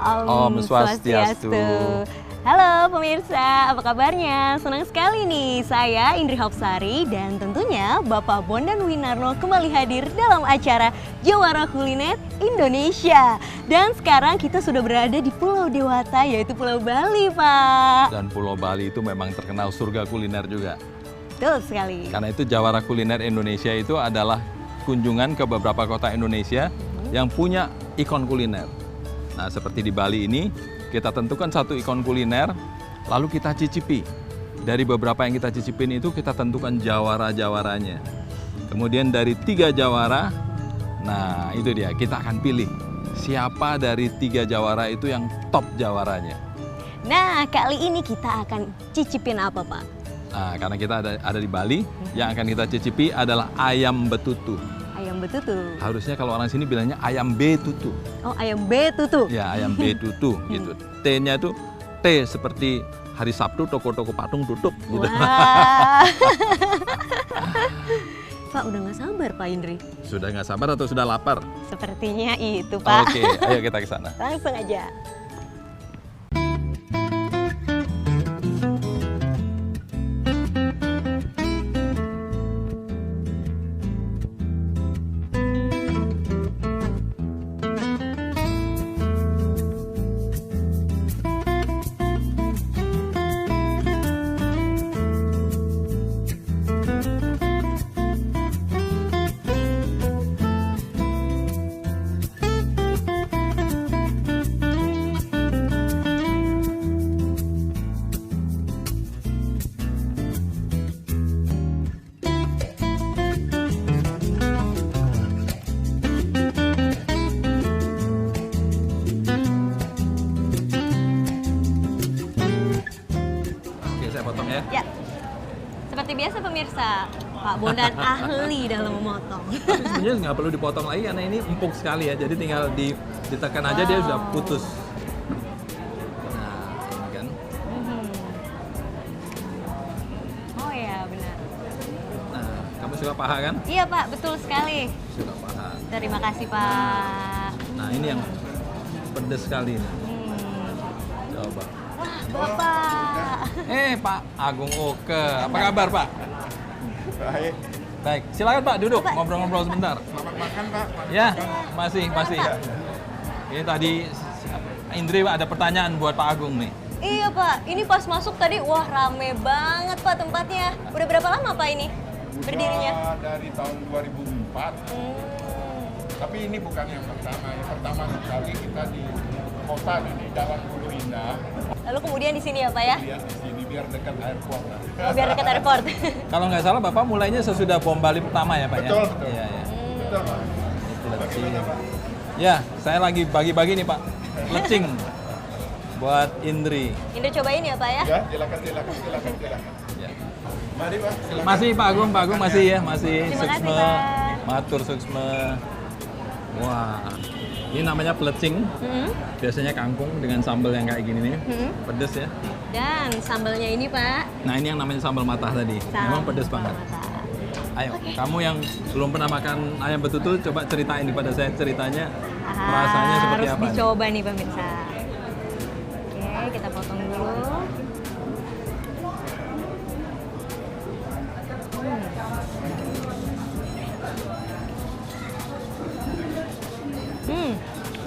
Om Swastiastu. Halo pemirsa, apa kabarnya? Senang sekali nih, saya Indri Hapsari dan tentunya Bapak Bondan Winarno kembali hadir dalam acara Jawara Kuliner Indonesia. Dan sekarang kita sudah berada di Pulau Dewata, yaitu Pulau Bali, Pak. Dan Pulau Bali itu memang terkenal surga kuliner juga. Betul sekali. Karena itu Jawara Kuliner Indonesia itu adalah kunjungan ke beberapa kota Indonesia yang punya ikon kuliner. Nah, seperti di Bali ini, kita tentukan satu ikon kuliner, lalu kita cicipi. Dari beberapa yang kita cicipin itu, kita tentukan jawara-jawaranya. Kemudian dari 3 jawara, nah itu dia, kita akan pilih siapa dari 3 jawara itu yang top jawaranya. Nah, kali ini kita akan cicipin apa, Pak? Nah, karena kita ada di Bali, yang akan kita cicipi adalah ayam betutu. Ayam betutu. Harusnya kalau orang sini bilangnya ayam betutu. Oh, ayam betutu. Ya, ayam betutu gitu. T-nya itu T seperti hari Sabtu toko-toko patung tutup gitu. Wah. Pak, udah nggak sabar Pak Indri. Sudah nggak sabar atau sudah lapar? Sepertinya itu, Pak. Oke, ayo kita ke sana. Langsung aja. Potong ya. Ya, seperti biasa pemirsa, Pak Bondan ahli dalam memotong. Tapi sebenarnya nggak perlu dipotong lagi karena ini empuk sekali ya. Jadi tinggal ditekan aja dia sudah putus. Nah, ini kan. Oh ya, benar. Nah, kamu suka paha kan? Iya Pak, betul sekali. Suka paha. Terima kasih Pak. Nah, ini yang pedes sekali nih. Coba. Wah, Bapak. Pak Agung Oke, apa kabar Pak? Baik. Baik, silakan Pak duduk ngobrol-ngobrol sebentar. Selamat makan Pak. Ya, masih. Ini tadi Indri ada pertanyaan buat Pak Agung nih. Iya Pak, ini pas masuk tadi, wah rame banget Pak tempatnya. Udah berapa lama Pak ini berdirinya? Udah dari tahun 2004. Tapi ini bukan yang pertama. Yang pertama sekali kita di kota di Jalan Hulu Indah. Lalu kemudian di sini ya Pak ya? Lihat di sini biar dekat airport. Oh, biar dekat airport. Kalau nggak salah Bapak mulainya sesudah bom Bali pertama ya Pak ya? Betul. Iya, iya. Betul Pak. Itu Bagaimana Pak? Ya, saya lagi bagi-bagi nih Pak. Lecing buat Indri. Indri cobain ya Pak ya? Ya, silakan. Ya. Mari Pak, silakan. Masih Pak Agung masih ya, masih. Terima kasih, Suksme, Pak. matur suksme. Wah, ini namanya pelecing. Biasanya kangkung dengan sambal yang kayak gini nih, pedes ya. Dan sambalnya ini Pak. Nah ini yang namanya sambal matah tadi, memang pedes Sambal banget. mata. Ayo, kamu yang belum pernah makan ayam betutu, coba ceritain kepada saya ceritanya, rasanya seperti apa? Harus dicoba nih pemirsa. Oke, kita potong dulu.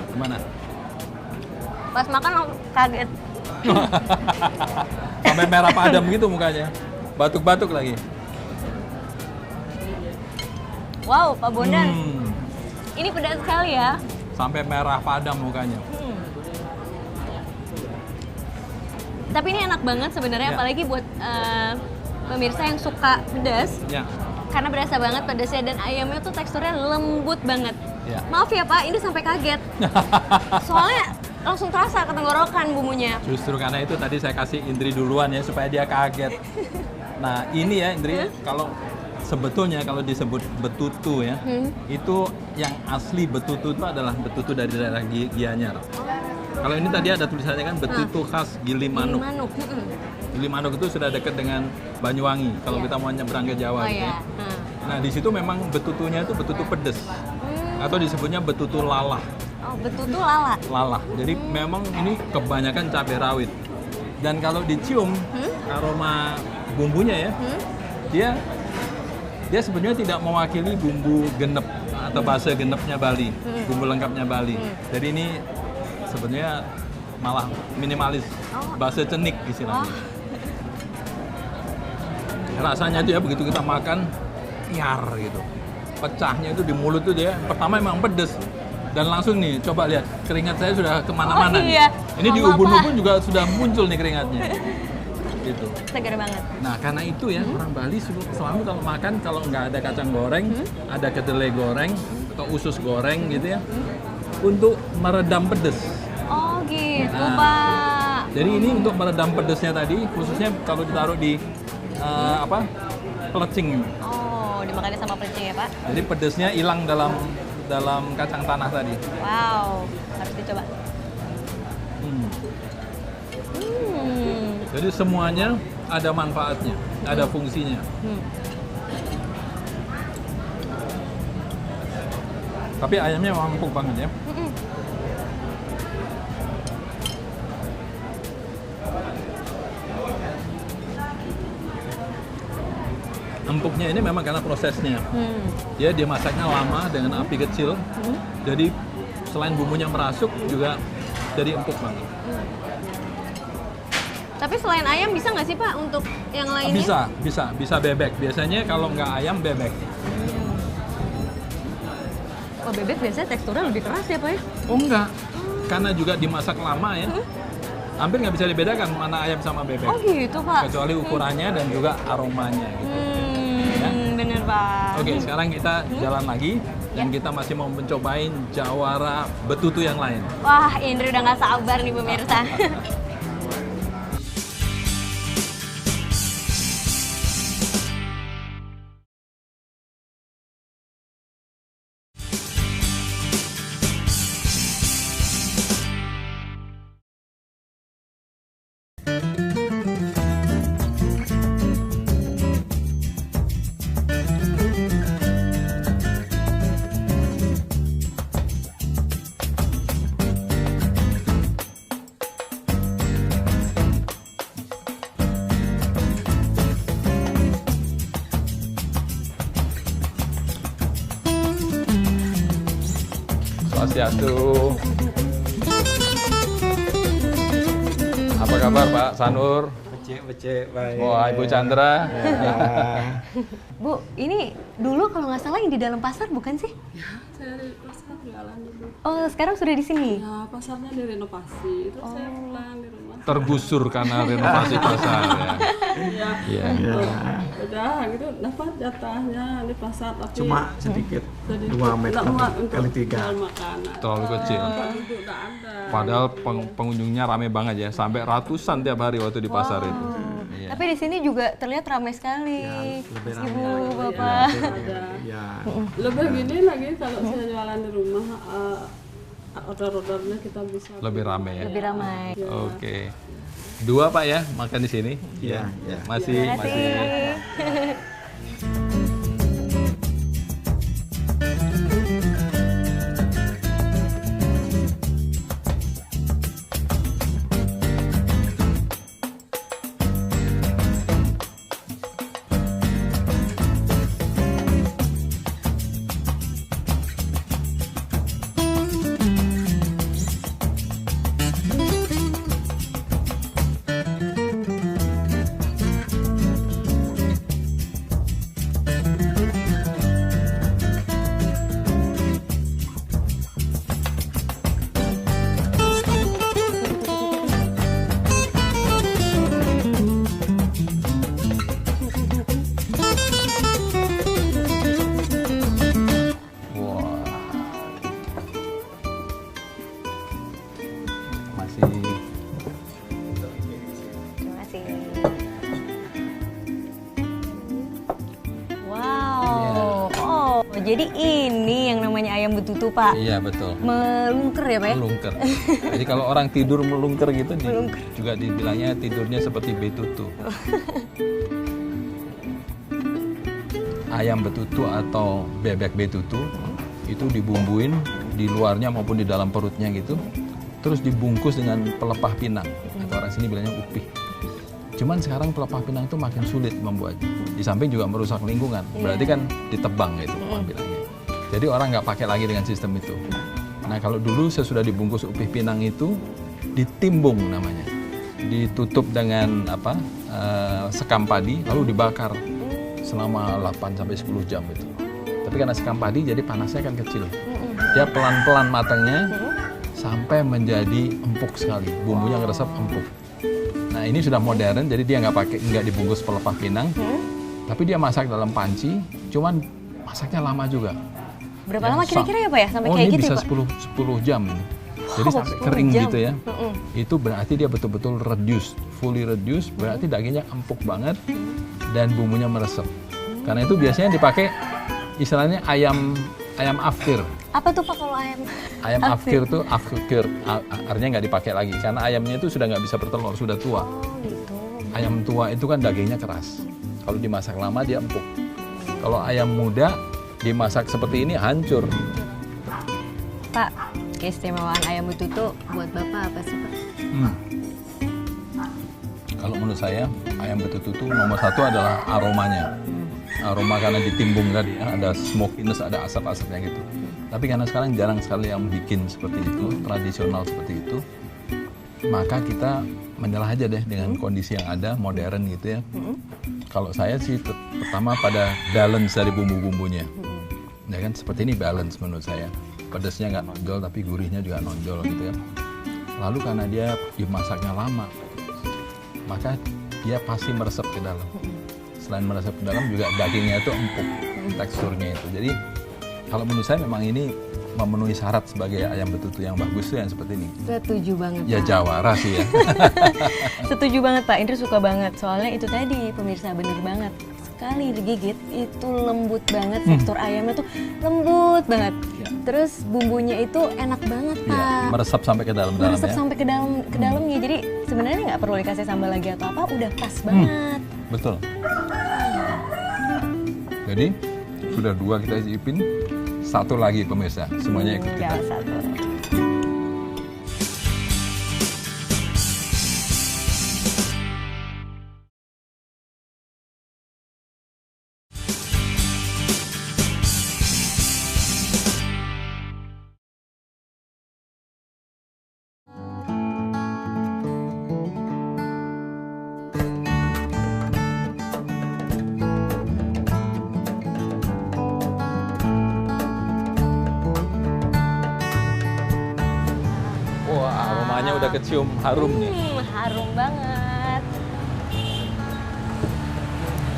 Gimana? Pas makan langsung kaget. Sampai merah padam gitu mukanya, batuk-batuk lagi. Wow, Pak Bondan. Ini pedas sekali ya. Sampai merah padam mukanya. Tapi ini enak banget sebenarnya, Ya. apalagi buat pemirsa yang suka pedas. Ya. Karena berasa banget pedasnya dan ayamnya tuh teksturnya lembut banget. Ya. Maaf ya Pak, ini sampai kaget. Soalnya langsung terasa ke tenggorokan bumbunya. Justru karena itu tadi saya kasih Indri duluan ya supaya dia kaget. Nah ini ya Indri, kalau sebetulnya kalau disebut betutu ya, itu yang asli betutu itu adalah betutu dari daerah Gianyar. Kalau ini tadi ada tulisannya kan betutu khas Gilimanuk. Manuk. Gilimanuk itu sudah dekat dengan Banyuwangi. Kalau kita mau nyebrang ke Jawa Oh gitu iya. ya. Nah di situ memang betutunya itu betutu pedes atau disebutnya betutu lalah. Oh, betutu lala. Lala. Jadi memang ini kebanyakan cabai rawit. Dan kalau dicium aroma bumbunya ya, dia sebenarnya tidak mewakili bumbu genep atau base genepnya Bali, bumbu lengkapnya Bali. Jadi ini sebenarnya malah minimalis, base cenik istilahnya. Rasanya dia begitu kita makan, nyar gitu. Pecahnya itu di mulut tuh dia, pertama emang pedes. Dan langsung nih, coba lihat, keringat saya sudah kemana-mana. Iya. Nih. Ini di ubun-ubun juga sudah muncul nih keringatnya. Gitu. Segar banget. Nah, karena itu ya, orang Bali selalu kalau makan, kalau nggak ada kacang goreng, ada kedelai goreng, atau usus goreng gitu ya, untuk meredam pedes. Oh gitu, Nah, Pak. Jadi ini untuk meredam pedesnya tadi, khususnya kalau ditaruh di pelecing. Oh, dimakannya sama pelecing ya, Pak? Jadi pedesnya hilang dalam kacang tanah tadi. Wow, harus dicoba. Jadi semuanya ada manfaatnya, ada fungsinya. Tapi ayamnya memang empuk banget ya. Empuknya ini memang karena prosesnya. Dia masaknya lama dengan api kecil. Jadi selain bumbunya merasuk juga jadi empuk banget. Tapi selain ayam bisa nggak sih Pak untuk yang lainnya? Bisa bebek. Biasanya kalau nggak ayam bebek. Oh, bebek biasanya teksturnya lebih keras ya Pak ya? Oh enggak, karena juga dimasak lama ya. Hampir nggak bisa dibedakan mana ayam sama bebek. Oh gitu Pak? Kecuali ukurannya dan juga aromanya gitu. Ya. Bener Pak. Oke, sekarang kita jalan lagi dan kita masih mau mencobain jawara betutu yang lain. Wah, Indri udah nggak sabar nih pemirsa. Swastiastu. Apa kabar Pak Sanur? Becek, baik. Wah, Ibu Chandra. Bu, ini dulu kalau nggak salah yang di dalam pasar bukan sih? Ya, saya dari pasar jualan dulu. Oh, sekarang sudah di sini? Ya, pasarnya direnovasi, terus saya pulang di rumah. Tergusur karena renovasi pasar ya. Iya. Iya. Udah gitu, dapat jatahnya di pasar, tapi Cuma sedikit, sedikit. 2 meter Nggak muat untuk kali 3. jual makanan. Terlalu kecil. Tempat duduk nggak ada. Padahal pengunjungnya rame banget ya, sampai ratusan tiap hari waktu di pasar itu. Iya. Tapi di sini juga terlihat ramai sekali. lebih ramai Ibu, lagi. Bapak. Ada. Ya, Lebih gini lagi kalau saya jualan di rumah, order-ordernya kita bisa Lebih rame ya. Lebih ramai. Oke. 2 Pak ya makan di sini. ya. Masih. Terima kasih. Wah. Masih. Terima kasih. Wow. Oh, jadi ini yang namanya ayam betutu, Pak. Iya betul. Melungker ya, Pak? ya? Melungker. Jadi kalau orang tidur melungker gitu juga dibilangnya tidurnya seperti betutu. Ayam betutu atau bebek betutu itu dibumbuin di luarnya maupun di dalam perutnya gitu. Terus dibungkus dengan pelepah pinang, atau orang sini bilangnya upih. Cuman sekarang pelepah pinang itu makin sulit membuatnya. Di samping juga merusak lingkungan, berarti kan ditebang gitu pelepah pinangnya. Jadi orang nggak pakai lagi dengan sistem itu. Nah kalau dulu sesudah dibungkus upih pinang itu ditimbung namanya, ditutup dengan sekam padi lalu dibakar selama 8 sampai 10 jam itu. Tapi karena sekam padi jadi panasnya kan kecil. Dia pelan-pelan matangnya sampai menjadi empuk sekali, bumbunya ngeresep empuk. Nah ini sudah modern, jadi dia nggak dibungkus pelepah pinang, tapi dia masak dalam panci, cuman masaknya lama juga. Berapa lama kira-kira ya Pak ya sampai kayak ini gitu bisa ya Pak? 10 jam ini. Jadi sampai 10 kering jam. gitu ya. Itu berarti dia betul-betul reduced, fully reduced, berarti dagingnya empuk banget dan bumbunya meresep. Karena itu biasanya dipakai istilahnya ayam afkir. Apa tuh Pak kalau ayam? Ayam afkir tuh artinya nggak dipakai lagi karena ayamnya itu sudah nggak bisa bertelur, sudah tua. Oh gitu. Ayam tua itu kan dagingnya keras. Kalau dimasak lama dia empuk. Kalau ayam muda dimasak seperti ini hancur. Pak, keistimewaan ayam betutu buat Bapak apa sih Pak? Kalau menurut saya ayam betutu itu nomor 1 adalah aromanya. Aroma karena ditimbung tadi ya, ada smokiness, ada asap-asapnya gitu. Tapi karena sekarang jarang sekali yang bikin seperti itu, tradisional seperti itu, maka kita menyalah aja deh dengan kondisi yang ada, modern gitu ya. Kalau saya sih pertama pada balance dari bumbu-bumbunya. Ya kan seperti ini balance menurut saya. Pedasnya nggak nonjol tapi gurihnya juga nonjol gitu ya. Lalu karena dia dimasaknya lama, maka dia pasti meresap ke dalam. Selain meresap ke dalam juga dagingnya itu empuk teksturnya itu. Jadi kalau menurut saya memang ini memenuhi syarat sebagai ayam betutu yang bagus tuh yang seperti ini. Setuju banget Ya Pak. jawara sih ya. Setuju banget Pak, Indri suka banget. Soalnya itu tadi pemirsa bener banget. Sekali digigit itu lembut banget, tekstur ayamnya tuh lembut banget. Ya. Terus bumbunya itu enak banget Pak. Ya, meresap sampai ke dalam-dalam Meresap ya. sampai ke dalamnya. Jadi sebenarnya nggak perlu dikasih sambal lagi atau apa, udah pas banget. Betul. Jadi sudah 2 kita icipin, 1 lagi pemirsa, semuanya ikut kita. Tinggal 1. Wah, aromanya udah kecium harum nih. Harum banget.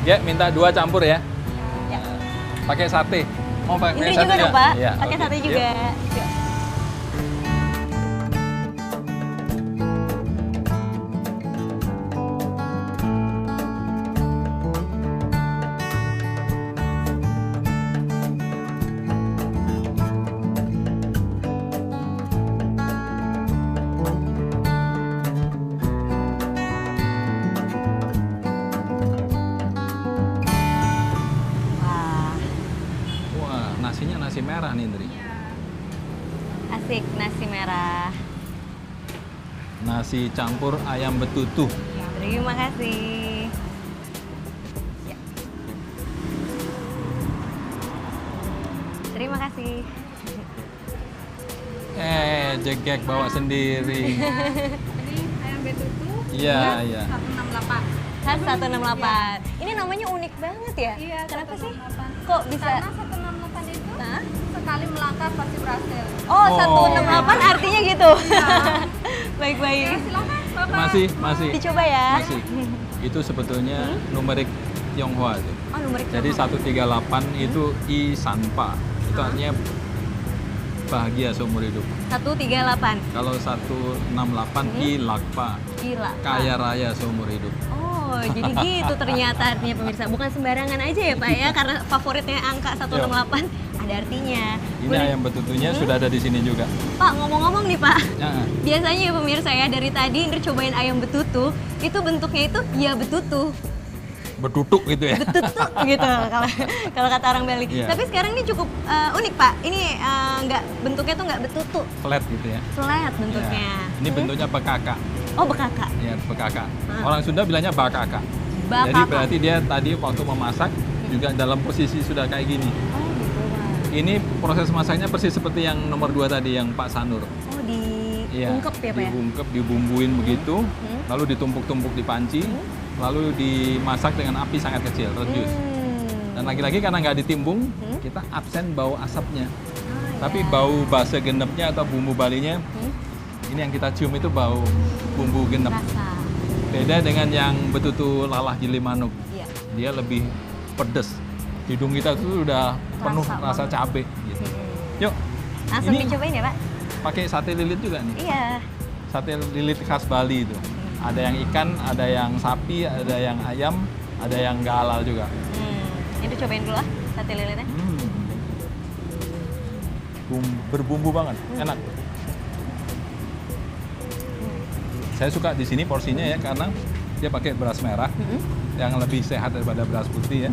Ya, minta 2 campur ya. Ya. Pakai sate. Mau pakai Indri sate juga dong Pak, Iya, pakai oke. sate Yuk. juga. Yuk. Wah, Wah, nasinya nasi merah nih, Indri. asik nasi merah. Nasi campur ayam betutu. Terima kasih. Ya. Terima kasih. Jegek bawa sendiri. Ini ayam betutu. Iya, iya. 168. Khas 168. Ini namanya unik banget ya? Iya, Kenapa sih? 168. Kok bisa? Karena 168 itu Hah? sekali melangkah pasti berhasil. Oh, Oh. 168 artinya gitu. Baik-baik. Ya, silakan Bapak. Masih. Dicoba ya. Masih. Itu sebetulnya numerik Tionghoa itu. Oh, numerik Jadi sama. 138 itu I Sanpa. Itu artinya bahagia seumur hidup. 138. Kalau 168 I Lakpa. Gila. Kaya raya seumur hidup. Oh, jadi gitu ternyata artinya pemirsa. Bukan sembarangan aja ya Pak ya, karena favoritnya angka 168 ada artinya. Ini ayam betutunya sudah ada di sini juga. Pak, ngomong-ngomong nih Pak. Ya. Biasanya ya pemirsa ya, dari tadi Indri cobain ayam betutu, itu bentuknya itu ya betutu. bertutuk gitu ya. Betutuk gitu kalau kata orang Bali. Iya. Tapi sekarang ini cukup unik Pak. Ini nggak bentuknya tuh nggak betutuk, Flat gitu ya. flat bentuknya. Ya. Ini bentuknya bekaka. Oh bekaka. Ya, bekaka. Orang Sunda bilangnya bakaka. Bakaka. Jadi berarti dia tadi waktu memasak juga dalam posisi sudah kayak gini. Oh gitu Pak. Ini proses masaknya persis seperti yang nomor 2 tadi yang Pak Sanur. Oh diungkep ya Pak ya? Diungkep, dibumbuin begitu, lalu ditumpuk-tumpuk di panci, lalu dimasak dengan api sangat kecil, reduce. Dan lagi-lagi karena nggak ditimbung, kita absen bau asapnya. Tapi bau base genepnya atau bumbu Balinya, ini yang kita cium itu bau bumbu genep. Rasa. Beda dengan yang betutu lalah gili manuk. Iya. Dia lebih pedes. Hidung kita tuh udah penuh rasa cabai gitu. Yuk, Langsung ini dicobain ya Pak? pakai sate lilit juga nih. Iya. Sate lilit khas Bali itu. Ada yang ikan, ada yang sapi, ada yang ayam, ada yang nggak halal juga. Itu cobain dulu lah sate lilitnya. Berbumbu banget, enak. Saya suka di sini porsinya ya karena dia pakai beras merah yang lebih sehat daripada beras putih ya.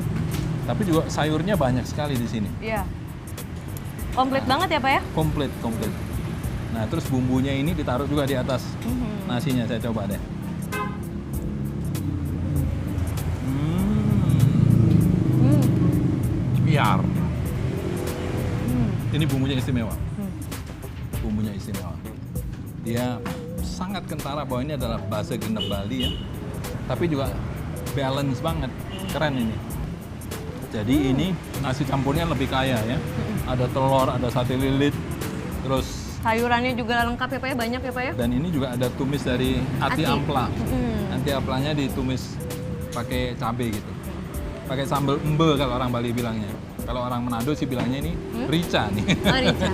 Tapi juga sayurnya banyak sekali di sini. Iya. Komplit banget ya Pak ya? Komplit. Nah, terus bumbunya ini ditaruh juga di atas nasinya. Saya coba deh. Biar. Ini bumbunya istimewa. Bumbunya istimewa. Dia sangat kentara bahwa ini adalah base genep Bali ya. Tapi juga balance banget. Keren ini. Jadi ini nasi campurnya lebih kaya ya. Ada telur, ada sate lilit, terus Sayurannya juga lengkap ya Pak ya, banyak ya Pak ya? dan ini juga ada tumis dari ati Ati. ampla. Ati amplanya ditumis pakai cabai gitu. Pakai sambal embe kalau orang Bali bilangnya. Kalau orang Manado sih bilangnya ini rica nih. Oh rica.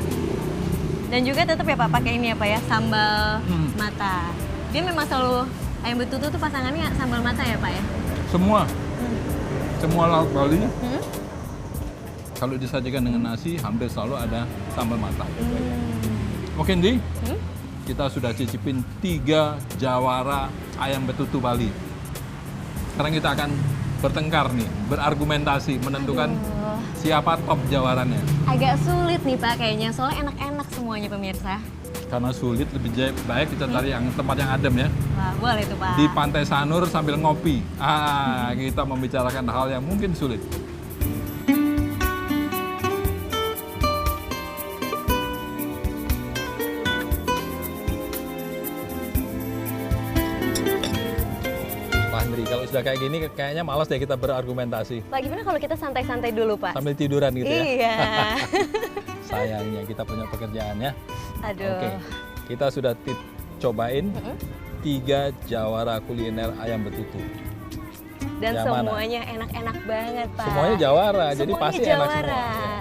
Dan juga tetap ya Pak pakai ini ya Pak ya, sambal mata. Dia memang selalu ayam betutu tuh pasangannya sambal mata ya Pak ya? Semua lauk Bali kalau disajikan dengan nasi hampir selalu ada sambal mata. Oke Ndi, kita sudah cicipin 3 jawara ayam betutu Bali. Sekarang kita akan bertengkar nih, berargumentasi, menentukan siapa top jawarannya. Agak sulit nih Pak kayaknya, soalnya enak-enak semuanya pemirsa. Karena sulit, lebih baik kita cari yang tempat yang adem ya. Wah boleh tuh Pak. Di Pantai Sanur sambil ngopi. Kita membicarakan hal yang mungkin sulit. Pak Hendri, kalau sudah kayak gini kayaknya malas deh kita berargumentasi. Pak gimana kalau kita santai-santai dulu Pak? Sambil tiduran gitu ya. Iya. Sayangnya kita punya pekerjaan ya. Aduh. Oke, kita sudah cobain 3 jawara kuliner ayam betutu. Dan Yang mana? semuanya enak-enak banget Pak. Semuanya jawara, jadi Semuanya pasti enak jawara. semua.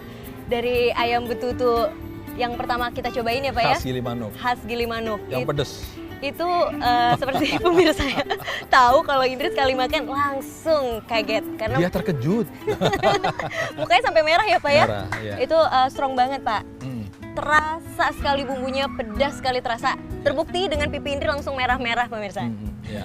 Dari ayam betutu yang pertama kita cobain ya Pak ya? Khas Gili Manuk, Khas Gili Manuk. yang pedes. Itu seperti pemirsa saya tahu kalau Indri sekali makan langsung kaget karena Dia terkejut. mukanya sampai merah ya Pak ya. Merah, iya. Itu strong banget Pak. Terasa sekali bumbunya, pedas sekali terasa. Terbukti dengan pipi Indri langsung merah-merah pemirsa. Ya.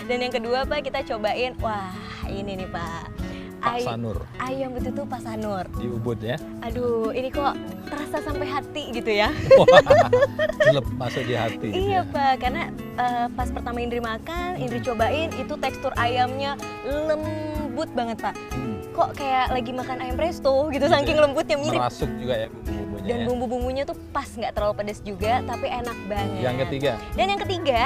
Dan yang kedua Pak kita cobain, wah ini nih Pak. Pak Sanur. Ayam betutu Pak Sanur. Di Ubud ya. Aduh, ini kok terasa sampai hati gitu ya. Jelep masuk di hati. gitu Iya ya. Pak, karena pas pertama Indri makan, Indri cobain itu tekstur ayamnya lembut banget Pak. Kok kayak lagi makan ayam presto gitu, saking ya. lembutnya mirip. Merasuk juga ya bumbu-bumbunya Dan ya. bumbu-bumbunya tuh pas, nggak terlalu pedas juga, tapi enak banget. Yang ketiga, Dan yang ketiga,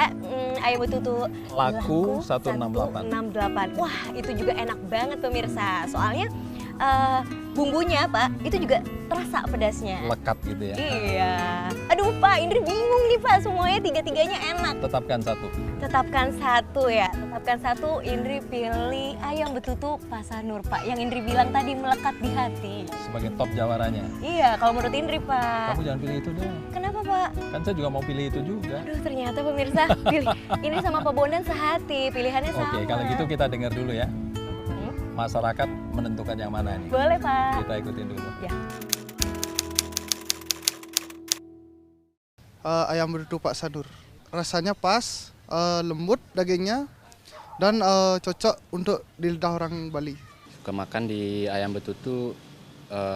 ayam betutu Laku 168. 168. Wah, itu juga enak banget pemirsa. Soalnya bumbunya Pak, itu juga terasa pedasnya. lekat gitu ya. Iya. Aduh Pak, Indri bingung nih Pak, semuanya tiga-tiganya enak. Tetapkan satu. Tetapkan satu ya, tetapkan satu. Indri pilih ayam betutu Pak Sanur Pak, yang Indri bilang tadi melekat di hati. Sebagai top jawaranya. Iya, kalau menurut Indri Pak. Kamu jangan pilih itu dong. Kenapa Pak? Kan saya juga mau pilih itu juga. Aduh ternyata pemirsa, pilih Indri sama Pak Bondan sehati, pilihannya sama. Oke, kalau gitu kita dengar dulu ya. Masyarakat menentukan yang mana nih. Boleh Pak. Kita ikutin dulu. Ya. Ayam betutu Pak Sanur. Rasanya pas, lembut dagingnya, dan cocok untuk di lidah orang Bali. Suka makan di ayam betutu,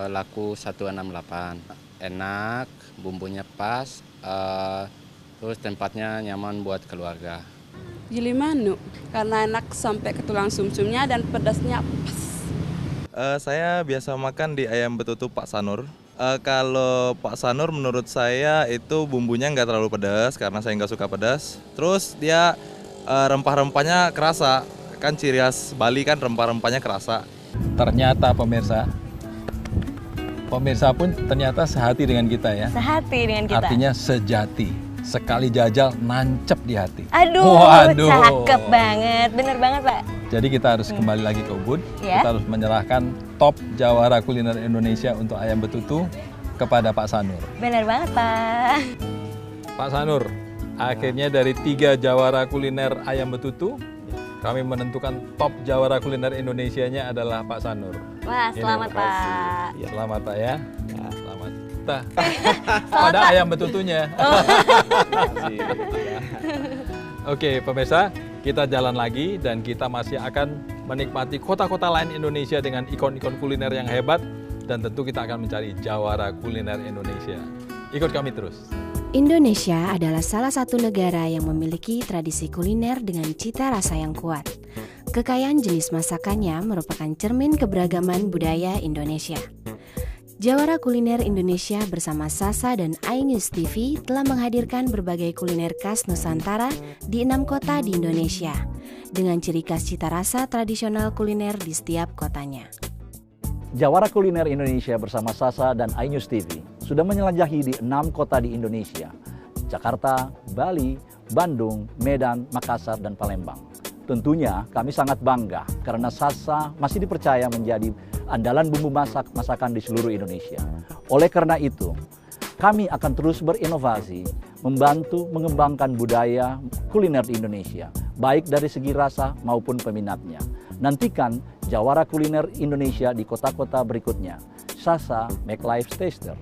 laku 168. Enak, bumbunya pas, terus tempatnya nyaman buat keluarga. Gili manuk karena enak sampai ke tulang sumsumnya dan pedasnya pas. Saya biasa makan di ayam betutu Pak Sanur. Kalau Pak Sanur menurut saya itu bumbunya nggak terlalu pedas karena saya nggak suka pedas. Terus dia rempah-rempahnya kerasa, kan ciri khas Bali kan rempah-rempahnya kerasa. Ternyata pemirsa pun ternyata sehati dengan kita ya. Sehati dengan kita. Artinya sejati. Sekali jajal nancep di hati. Aduh, Waduh. cakep banget. Bener banget, Pak. Jadi kita harus kembali lagi ke Ubud. Ya. Kita harus menyerahkan top jawara kuliner Indonesia untuk ayam betutu kepada Pak Sanur. Bener banget, Pak. Pak Sanur, akhirnya dari 3 jawara kuliner ayam betutu, kami menentukan top jawara kuliner Indonesianya adalah Pak Sanur. Wah, selamat, Pak. Selamat Pak ya. Selamat. Pada ayam betutunya. Oke, pemirsa, kita jalan lagi dan kita masih akan menikmati kota-kota lain Indonesia dengan ikon-ikon kuliner yang hebat dan tentu kita akan mencari jawara kuliner Indonesia. Ikut kami terus. Indonesia adalah salah satu negara yang memiliki tradisi kuliner dengan cita rasa yang kuat. Kekayaan jenis masakannya merupakan cermin keberagaman budaya Indonesia. Jawara Kuliner Indonesia bersama Sasa dan iNews TV telah menghadirkan berbagai kuliner khas Nusantara di 6 kota di Indonesia, dengan ciri khas cita rasa tradisional kuliner di setiap kotanya. Jawara Kuliner Indonesia bersama Sasa dan iNews TV sudah menjelajahi di 6 kota di Indonesia, Jakarta, Bali, Bandung, Medan, Makassar, dan Palembang. Tentunya kami sangat bangga karena Sasa masih dipercaya menjadi andalan bumbu masakan di seluruh Indonesia. Oleh karena itu, kami akan terus berinovasi, membantu mengembangkan budaya kuliner di Indonesia, baik dari segi rasa maupun peminatnya. Nantikan Jawara Kuliner Indonesia di kota-kota berikutnya. Sasa, make life taster.